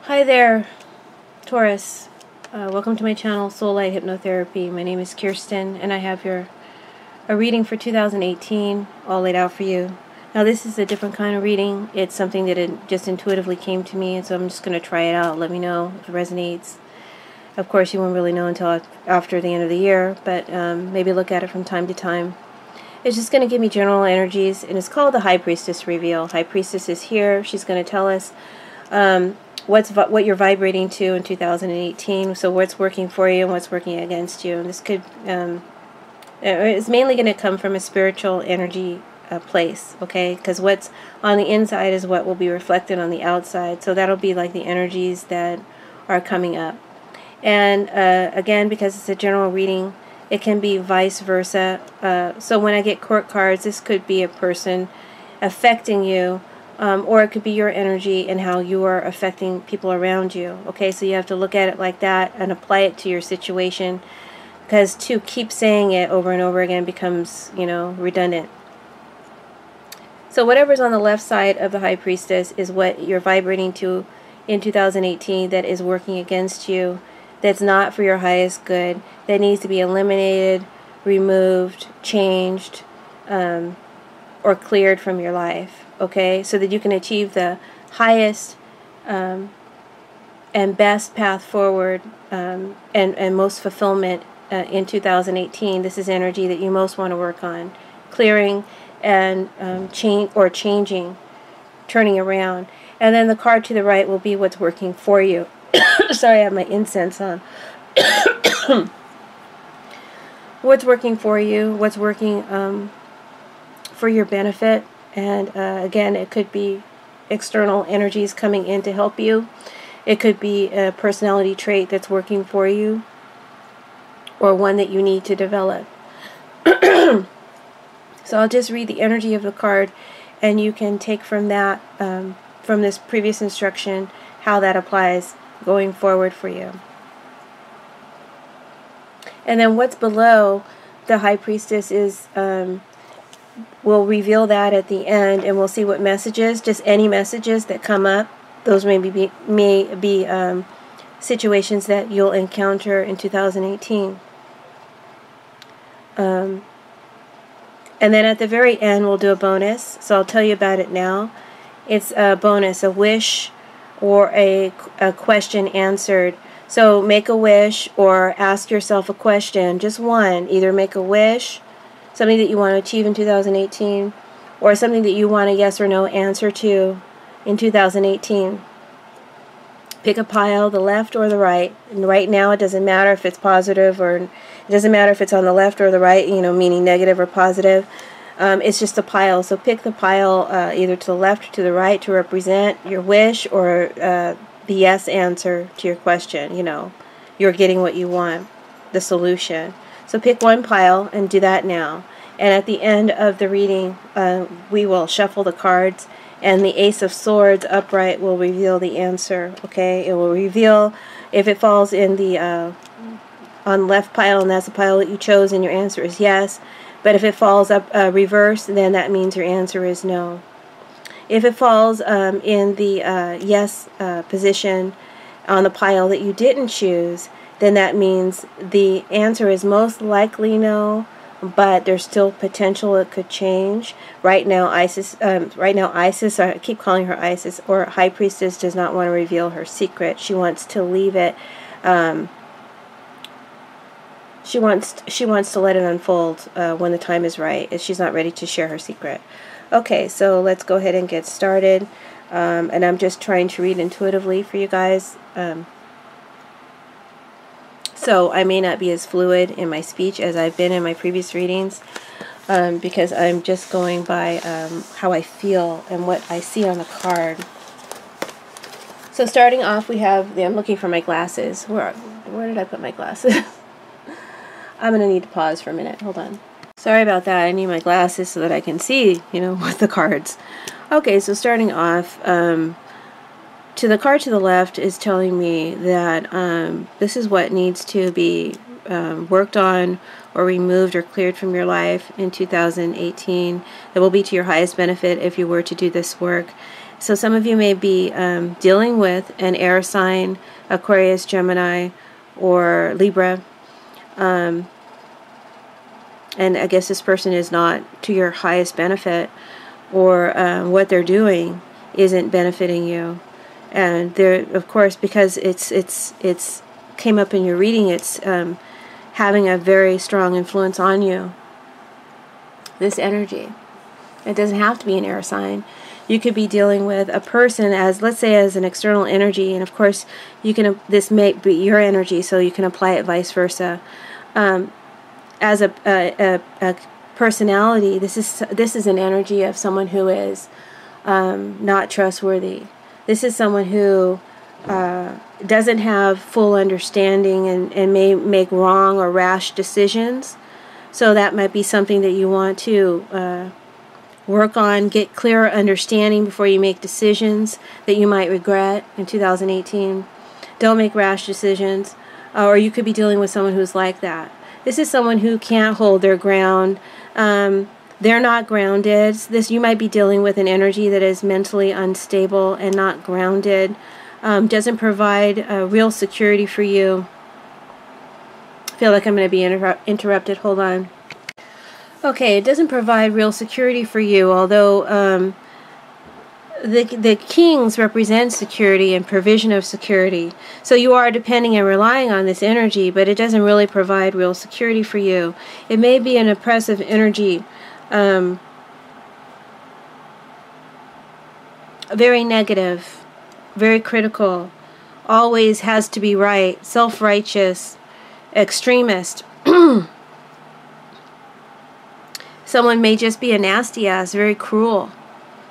Hi there, Taurus. Welcome to my channel, Soulight Hypnotherapy. My name is Kirsten, and I have a reading for 2018 all laid out for you. Now, this is a different kind of reading. It's something that just intuitively came to me, and so I'm just going to try it out. Let me know if it resonates. Of course, you won't really know until after the end of the year, but maybe look at it from time to time. It's just going to give me general energies, and it's called the High Priestess Reveal. High Priestess is here. She's going to tell us what you're vibrating to in 2018, so what's working for you and what's working against you. And this could it's mainly going to come from a spiritual energy place, okay? Because what's on the inside is what will be reflected on the outside, so that'll be like the energies that are coming up. And again, because it's a general reading, it can be vice versa. So when I get court cards, this could be a person affecting you, or it could be your energy and how you are affecting people around you. Okay, so you have to look at it like that and apply it to your situation, because to keep saying it over and over again becomes, redundant. So whatever's on the left side of the High Priestess is what you're vibrating to in 2018 that is working against you, that's not for your highest good, that needs to be eliminated, removed, changed, or cleared from your life. Okay, so that you can achieve the highest and best path forward and most fulfillment in 2018. This is energy that you most want to work on clearing and changing, turning around. And then the card to the right will be what's working for you. Sorry, I have my incense on. What's working for you, what's working for your benefit. And again, it could be external energies coming in to help you. It could be a personality trait that's working for you, or one that you need to develop. So I'll just read the energy of the card, and you can take from that, from this previous instruction, how that applies going forward for you. And then what's below the High Priestess is... we'll reveal that at the end, and we'll see what messages, just any messages that come up. Those may be situations that you'll encounter in 2018. And then at the very end, we'll do a bonus. So I'll tell you about it now. It's a bonus, a wish or a question answered. So make a wish or ask yourself a question, just one. Either make a wish, something that you want to achieve in 2018, or something that you want a yes or no answer to in 2018. Pick a pile, the left or the right. And right now it doesn't matter if it's positive, or it doesn't matter if it's on the left or the right, meaning negative or positive. It's just a pile. So pick the pile either to the left or to the right to represent your wish, or the yes answer to your question. You're getting what you want, the solution. So pick one pile and do that now. And at the end of the reading, we will shuffle the cards, and the Ace of Swords upright will reveal the answer. Okay, it will reveal if it falls in the on the left pile, and that's the pile that you chose, and your answer is yes. But if it falls up reversed, then that means your answer is no. If it falls in the yes position on the pile that you didn't choose, then that means the answer is most likely no, but there's still potential it could change. Right now, Isis, I keep calling her Isis, or High Priestess, does not want to reveal her secret. She wants to leave it. She wants to let it unfold when the time is right. She's not ready to share her secret. Okay, so let's go ahead and get started. And I'm just trying to read intuitively for you guys. So I may not be as fluid in my speech as I've been in my previous readings, because I'm just going by how I feel and what I see on the card. So starting off, we have I'm looking for my glasses. Where did I put my glasses? I'm going to need to pause for a minute. Hold on. Sorry about that. I need my glasses so that I can see, with the cards. Okay, so starting off, to the card to the left is telling me that this is what needs to be worked on or removed or cleared from your life in 2018. That will be to your highest benefit if you were to do this work. So some of you may be dealing with an air sign, Aquarius, Gemini, or Libra. And I guess this person is not to your highest benefit, or what they're doing isn't benefiting you. And there, of course, because it's came up in your reading, it's having a very strong influence on you. This energy. It doesn't have to be an air sign. You could be dealing with a person as, let's say, as an external energy, and of course, you can. This may be your energy, so you can apply it vice versa. As a personality, this is an energy of someone who is not trustworthy. This is someone who doesn't have full understanding and may make wrong or rash decisions. So that might be something that you want to work on, get clearer understanding before you make decisions that you might regret in 2018. Don't make rash decisions. Or you could be dealing with someone who's like that. This is someone who can't hold their ground. They're not grounded. You might be dealing with an energy that is mentally unstable and not grounded. Doesn't provide real security for you. I feel like I'm going to be interrupted. Hold on. Okay, it doesn't provide real security for you, although the kings represent security and provision of security. So you are depending and relying on this energy, but it doesn't really provide real security for you. It may be an oppressive energy, very negative, very critical, always has to be right, self-righteous, extremist. Someone may just be a nasty ass, very cruel,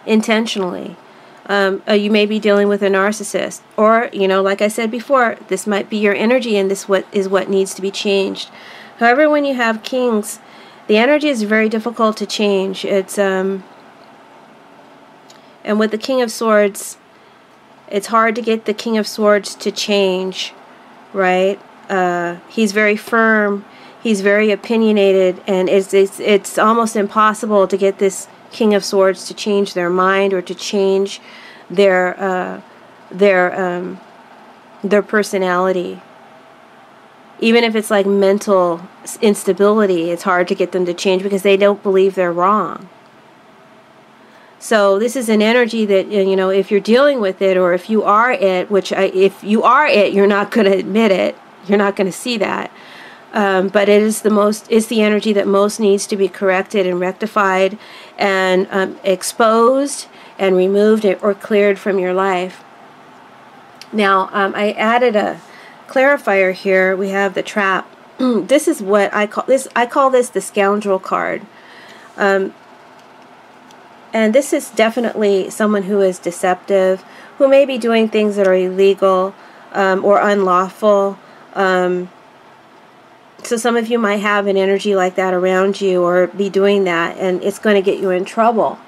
intentionally. You may be dealing with a narcissist. Or, like I said before, this might be your energy, and this is what needs to be changed. However, when you have kings, the energy is very difficult to change. It's and with the King of Swords, it's hard to get the King of Swords to change, right? He's very firm. He's very opinionated, and it's almost impossible to get this King of Swords to change their mind or to change their personality. Even if it's like mental instability, it's hard to get them to change because they don't believe they're wrong. So this is an energy that, if you're dealing with it, or if you are it, if you are it, you're not going to admit it. You're not going to see that. But it's the energy that most needs to be corrected and rectified and exposed and removed or cleared from your life. Now, I added a clarifier here. We have the trap. This is what I call this. I call this the scoundrel card. And this is definitely someone who is deceptive, who may be doing things that are illegal or unlawful. So some of you might have an energy like that around you, or be doing that, and it's going to get you in trouble.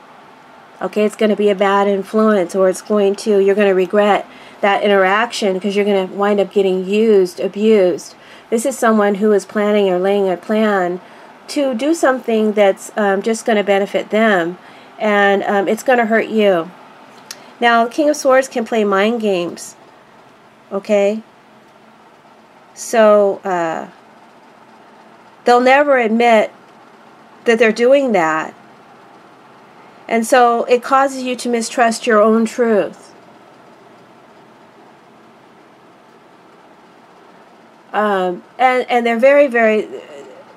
Okay, it's going to be a bad influence, or you're going to regret that interaction because you're going to wind up getting abused. This is someone who is planning or laying a plan to do something that's just going to benefit them, and it's going to hurt you. Now, King of Swords can play mind games. Okay? So, they'll never admit that they're doing that. And so it causes you to mistrust your own truth. And they're very, very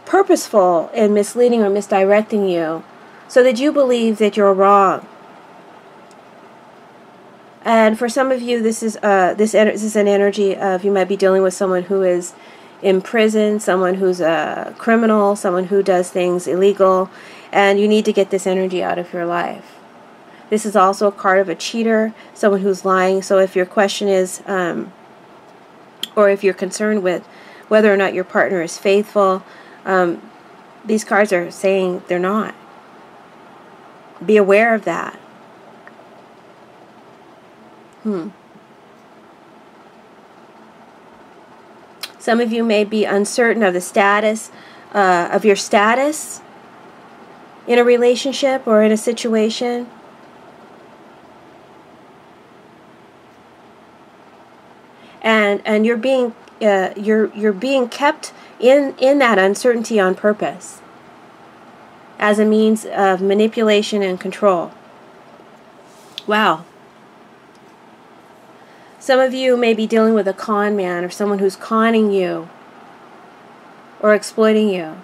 purposeful in misleading or misdirecting you so that you believe that you're wrong. And for some of you, this is an energy of, you might be dealing with someone who is in prison, someone who's a criminal, someone who does things illegal, and you need to get this energy out of your life. This is also a card of a cheater, someone who's lying. So if your question is, or if you're concerned with whether or not your partner is faithful, these cards are saying they're not. Be aware of that. Some of you may be uncertain of the status, of your status in a relationship or in a situation. and you're being kept in that uncertainty on purpose, as a means of manipulation and control. Wow. Some of you may be dealing with a con man, or someone who's conning you or exploiting you.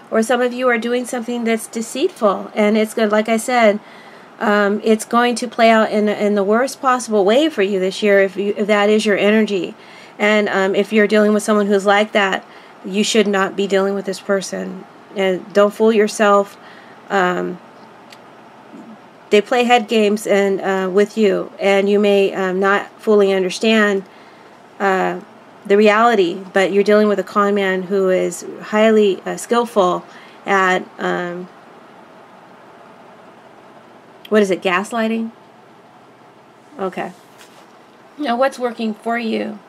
Or some of you are doing something that's deceitful, and it's good. Like I said, it's going to play out in the worst possible way for you this year if that is your energy. And if you're dealing with someone who's like that, you should not be dealing with this person. And don't fool yourself. They play head games and with you, and you may not fully understand the reality, but you're dealing with a con man who is highly skillful at what is it, gaslighting? Okay. Now what's working for you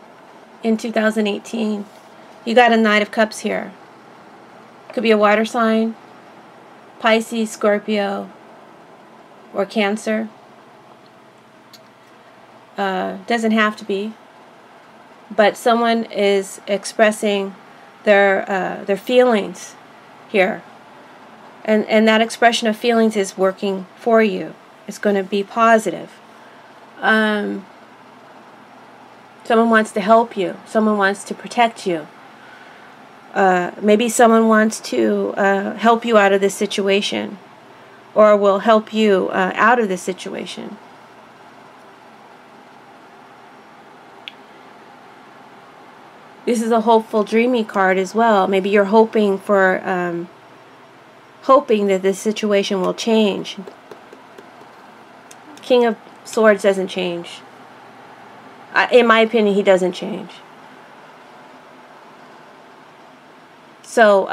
in 2018? You got a Knight of Cups here. Could be a water sign, Pisces, Scorpio, or Cancer. Doesn't have to be. But someone is expressing their feelings here. And that expression of feelings is working for you. It's going to be positive. Someone wants to help you. Someone wants to protect you. Maybe someone wants to help you out of this situation, or will help you out of this situation. This is a hopeful, dreamy card as well. Maybe you're hoping for, hoping that this situation will change. King of Swords doesn't change. In my opinion, he doesn't change. So,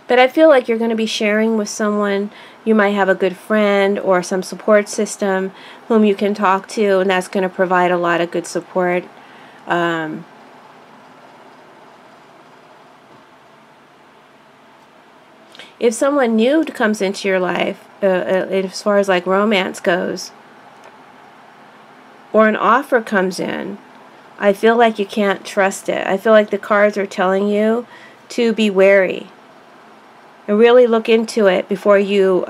but I feel like you're going to be sharing with someone. You might have a good friend or some support system whom you can talk to, and that's going to provide a lot of good support. If someone new comes into your life, as far as like romance goes, or an offer comes in, I feel like you can't trust it. I feel like the cards are telling you to be wary. And really look into it before you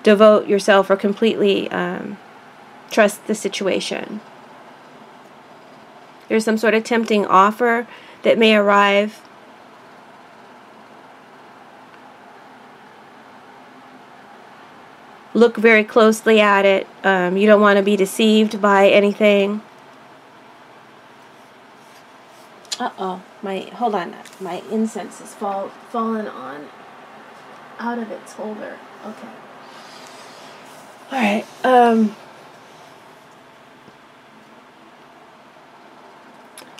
devote yourself or completely trust the situation. There's some sort of tempting offer that may arrive. Look very closely at it. You don't want to be deceived by anything. Uh-oh. Hold on. My incense has fallen out of its holder. Okay. All right.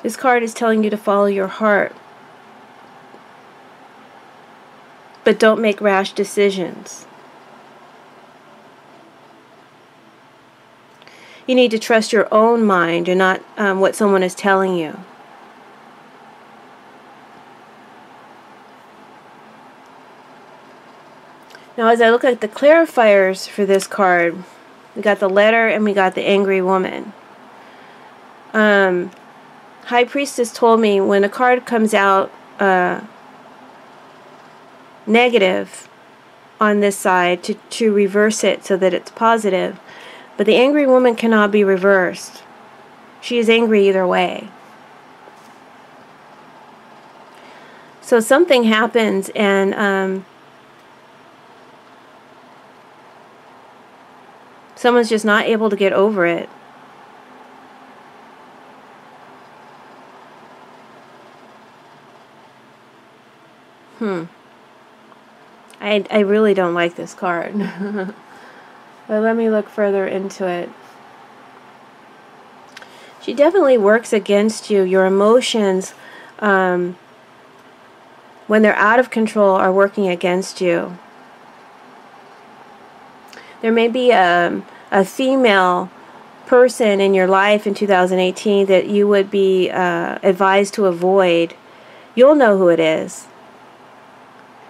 This card is telling you to follow your heart. But don't make rash decisions. You need to trust your own mind and not what someone is telling you. Now, as I look at the clarifiers for this card, we got the letter and we got the angry woman. High Priestess told me when a card comes out negative on this side to reverse it so that it's positive. But the angry woman cannot be reversed. She is angry either way. So something happens and someone's just not able to get over it. I really don't like this card. But let me look further into it. She definitely works against you. Your emotions will when they're out of control, are working against you. There may be a female person in your life in 2018 that you would be advised to avoid. You'll know who it is.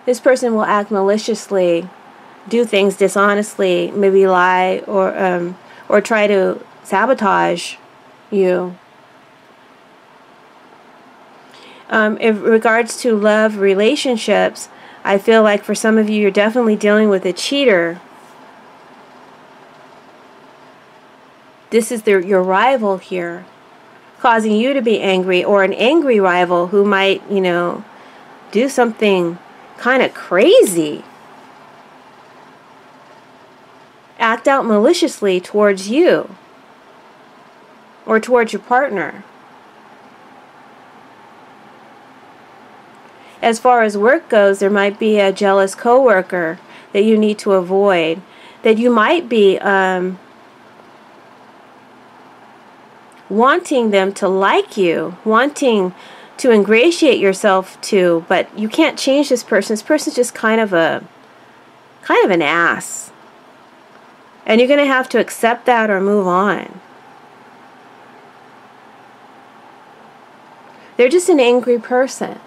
This person will act maliciously, do things dishonestly, maybe lie, or try to sabotage you. In regards to love relationships, I feel like for some of you, you're definitely dealing with a cheater. This is your rival here, causing you to be angry, or an angry rival who might, do something kind of crazy. Act out maliciously towards you or towards your partner. As far as work goes, there might be a jealous coworker that you need to avoid, that you might be wanting them to like you, wanting to ingratiate yourself to, but you can't change this person. This person's just kind of an ass. And you're going to have to accept that or move on. They're just an angry person.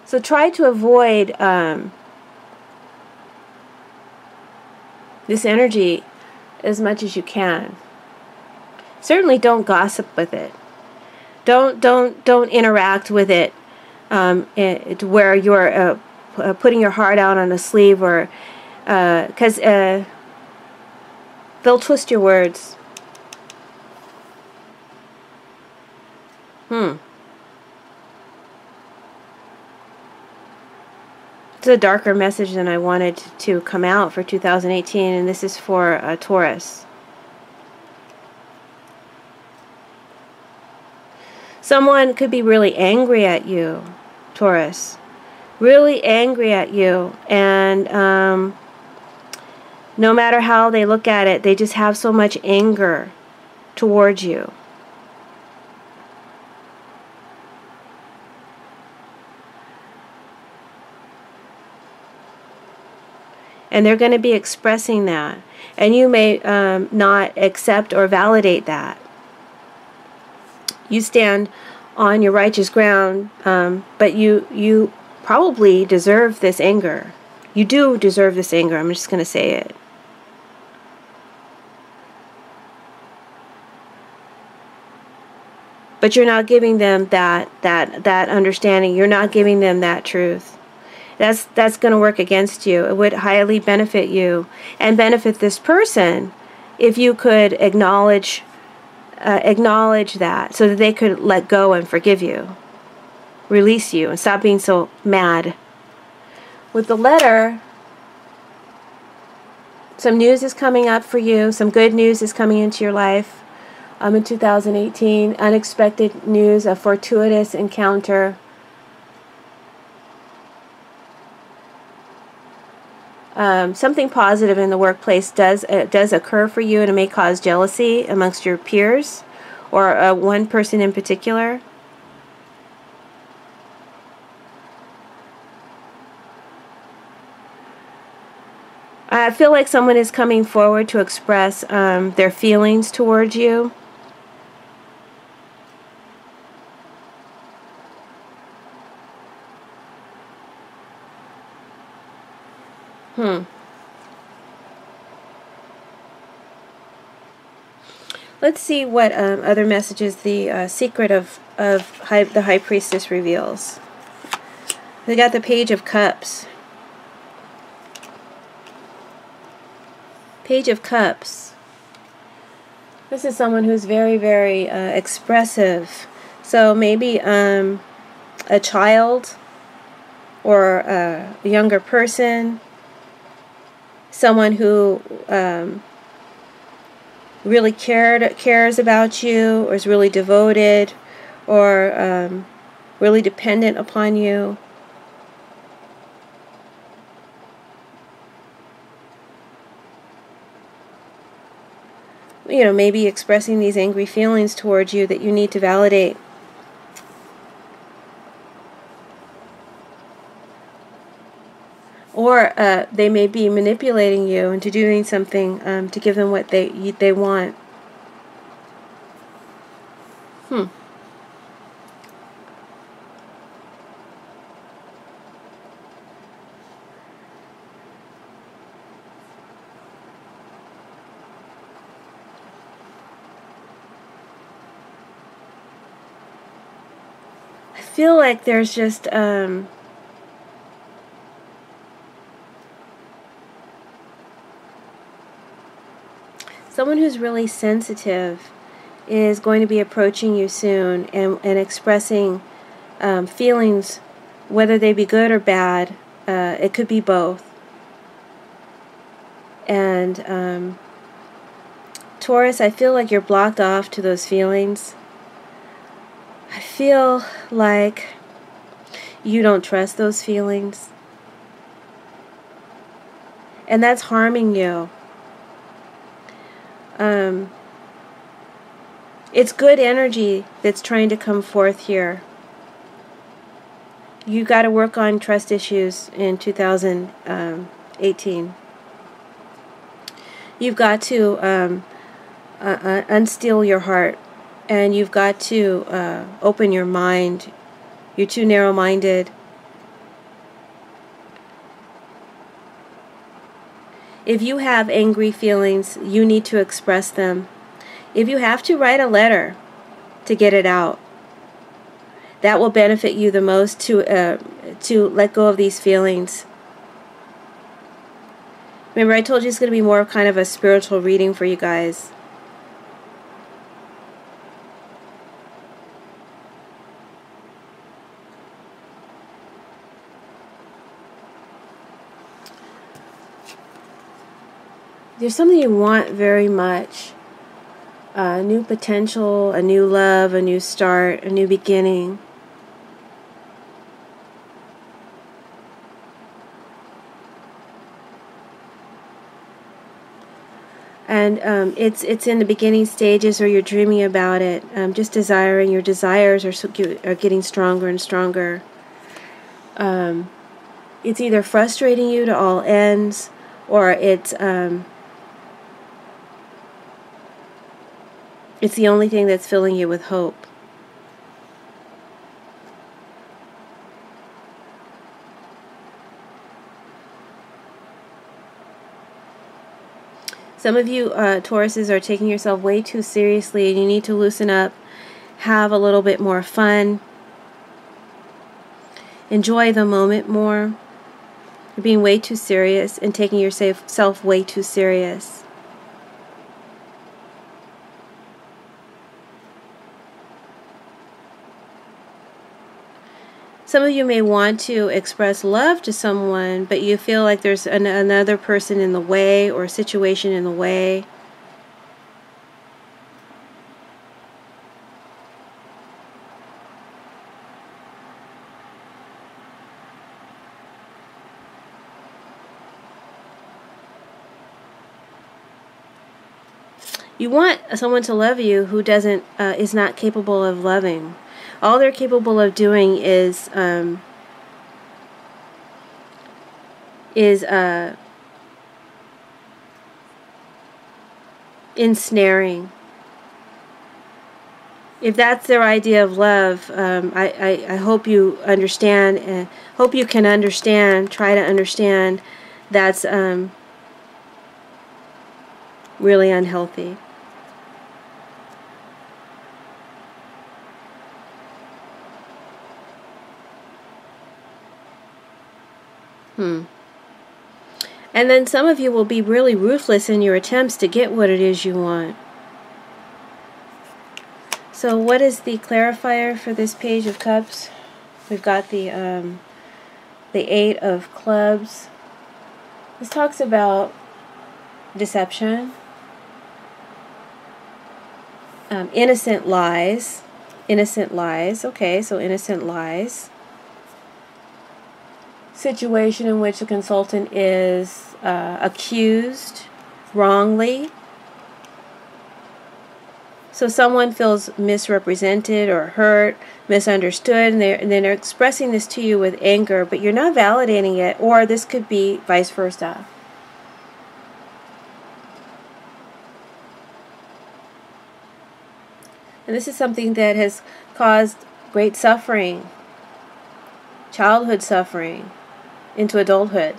So try to avoid this energy as much as you can. Certainly don't gossip with it. Don't interact with it where you're putting your heart out on a sleeve, or because they'll twist your words. It's a darker message than I wanted to come out for 2018, and this is for Taurus. Someone could be really angry at you, Taurus. Really angry at you, and no matter how they look at it, they just have so much anger towards you. And they're going to be expressing that. And you may not accept or validate that. You stand on your righteous ground, but you probably deserve this anger. You do deserve this anger. I'm just going to say it. But you're not giving them that understanding. You're not giving them that truth. That's going to work against you. It would highly benefit you and benefit this person if you could acknowledge that, so that they could let go and forgive you, release you, and stop being so mad. With the letter, some news is coming up for you. Some good news is coming into your life in 2018. Unexpected news, a fortuitous encounter. Something positive in the workplace does occur for you, and it may cause jealousy amongst your peers or one person in particular. I feel like someone is coming forward to express their feelings towards you. Let's see what other messages the secret of the High Priestess reveals. We got the Page of Cups. Page of Cups. This is someone who's very, very expressive. So maybe a child or a younger person. Someone who really cares about you, or is really devoted, or really dependent upon you. You know, maybe expressing these angry feelings towards you that you need to validate. Or they may be manipulating you into doing something to give them what they want. I feel like there's just someone who's really sensitive is going to be approaching you soon and expressing feelings, whether they be good or bad. It could be both. And Taurus, I feel like you're blocked off to those feelings. I feel like you don't trust those feelings. And that's harming you. It's good energy that's trying to come forth here. You got to work on trust issues in 2018. You've got to unsteel your heart, and you've got to open your mind. You're too narrow-minded. If you have angry feelings, you need to express them. If you have to, write a letter to get it out. That will benefit you the most to let go of these feelings. Remember, I told you it's going to be more of kind of a spiritual reading for you guys. There's something you want very much. A new potential, a new love, a new start, a new beginning. And it's in the beginning stages, or you're dreaming about it, just desiring. Your desires are getting stronger and stronger. It's either frustrating you to all ends, or it's the only thing that's filling you with hope. Some of you Tauruses are taking yourself way too seriously, and you need to loosen up, have a little bit more fun, enjoy the moment more. You're being way too serious and taking yourself way too serious. Some of you may want to express love to someone, but you feel like there's another person in the way, or a situation in the way. You want someone to love you who is not capable of loving. All they're capable of doing is ensnaring. If that's their idea of love, I hope you understand. Hope you can understand. Try to understand. That's really unhealthy. And then some of you will be really ruthless in your attempts to get what it is you want. So what is the clarifier for this Page of Cups? We've got the Eight of Clubs. This talks about deception, innocent lies. Innocent lies. Okay, so innocent lies. Situation in which the consultant is accused wrongly. So someone feels misrepresented or hurt, misunderstood, and they're expressing this to you with anger, but you're not validating it, or this could be vice versa. And this is something that has caused great suffering, childhood suffering, into adulthood.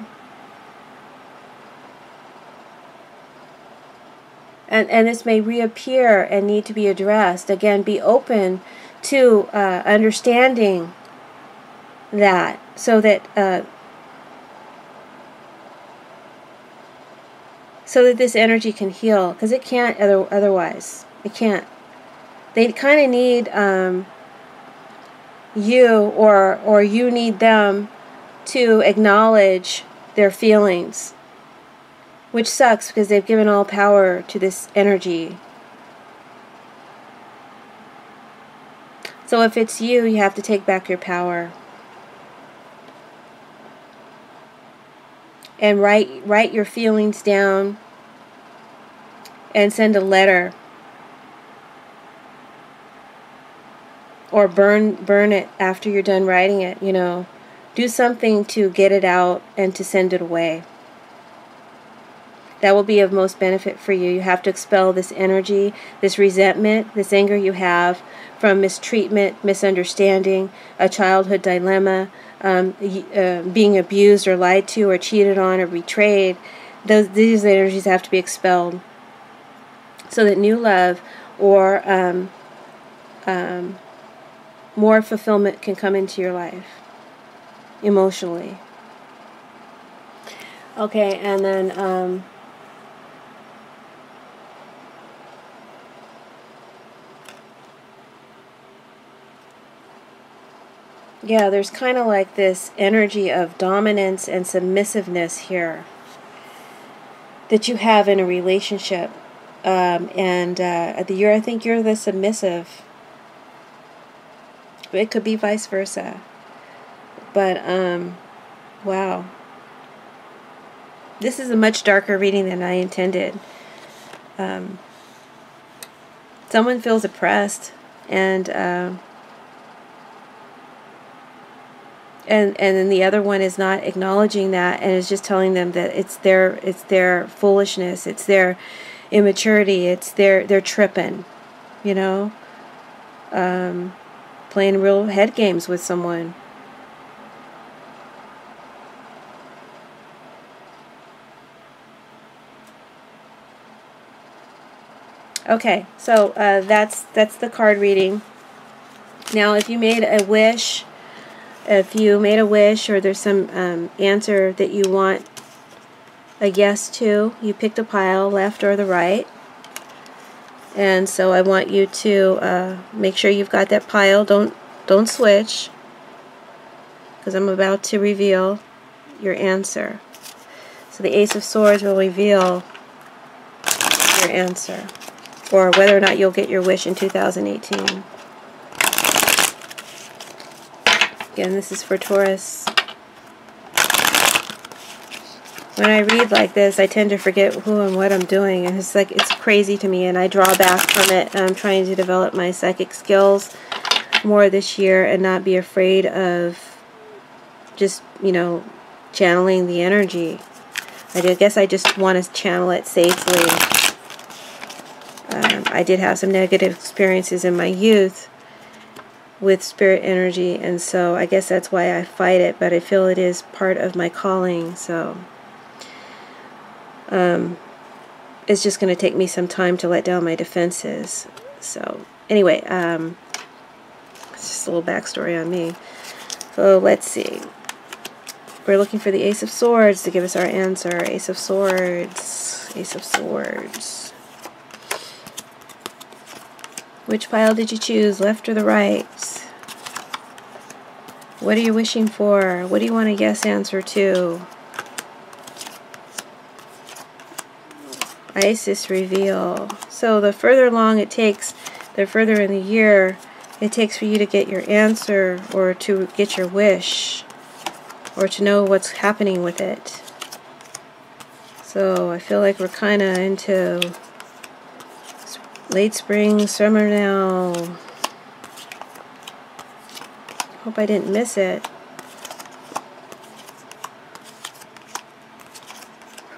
And this may reappear and need to be addressed. Again, be open to understanding that, so that this energy can heal, because it can't otherwise. It can't. They kind of need you, or you need them to acknowledge their feelings, which sucks because they've given all power to this energy. So if it's you, you have to take back your power. And write your feelings down and send a letter. Or burn it after you're done writing it, you know. Do something to get it out and to send it away. That will be of most benefit for you. You have to expel this energy, this resentment, this anger you have from mistreatment, misunderstanding, a childhood dilemma, being abused or lied to or cheated on or betrayed. These energies have to be expelled so that new love or more fulfillment can come into your life emotionally. Okay, and then yeah, there's kind of like this energy of dominance and submissiveness here that you have in a relationship, and I think you're the submissive. It could be vice versa. But, wow. This is a much darker reading than I intended. Someone feels oppressed, and then the other one is not acknowledging that, and is just telling them that it's their foolishness, it's their immaturity, they're tripping, you know. Playing real head games with someone. Okay, so that's the card reading. Now, if you made a wish, or there's some answer that you want a yes to, you picked a pile, left or the right. And so I want you to make sure you've got that pile. Don't switch, because I'm about to reveal your answer. So the Ace of Swords will reveal your answer, or whether or not you'll get your wish in 2018. Again, this is for Taurus. When I read like this, I tend to forget who and what I'm doing, and it's crazy to me, and I draw back from it. And I'm trying to develop my psychic skills more this year and not be afraid of just, you know, channeling the energy. I guess I just want to channel it safely. I did have some negative experiences in my youth with spirit energy, and so I guess that's why I fight it, but I feel it is part of my calling, so it's just going to take me some time to let down my defenses. So anyway, it's just a little backstory on me. So let's see. We're looking for the Ace of Swords to give us our answer. Ace of Swords. Ace of Swords. Which pile did you choose, left or the right? What are you wishing for? What do you want a yes answer to? Isis reveal. So the further along it takes, the further in the year it takes for you to get your answer, or to get your wish, or to know what's happening with it. So I feel like we're kind of into Late spring, summer now. Hope I didn't miss it.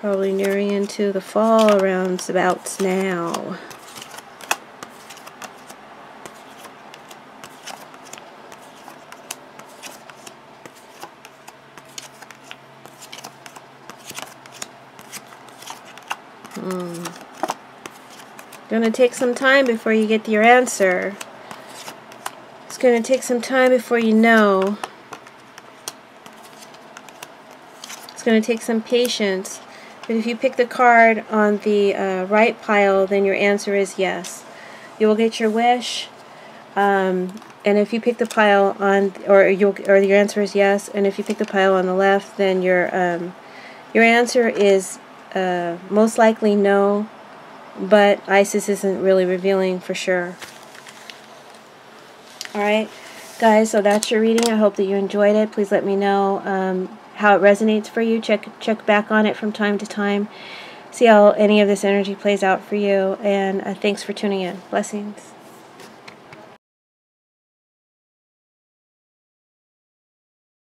Probably nearing into the fall around about now. Gonna take some time before you get your answer. It's gonna take some time before you know. It's gonna take some patience. But if you pick the card on the right pile, then your answer is yes. You will get your wish. And if you pick the pile on, or your answer is yes. And if you pick the pile on the left, then your answer is most likely no. But Isis isn't really revealing for sure. Alright, guys, so that's your reading. I hope that you enjoyed it. Please let me know how it resonates for you. Check back on it from time to time. See how any of this energy plays out for you. And thanks for tuning in. Blessings.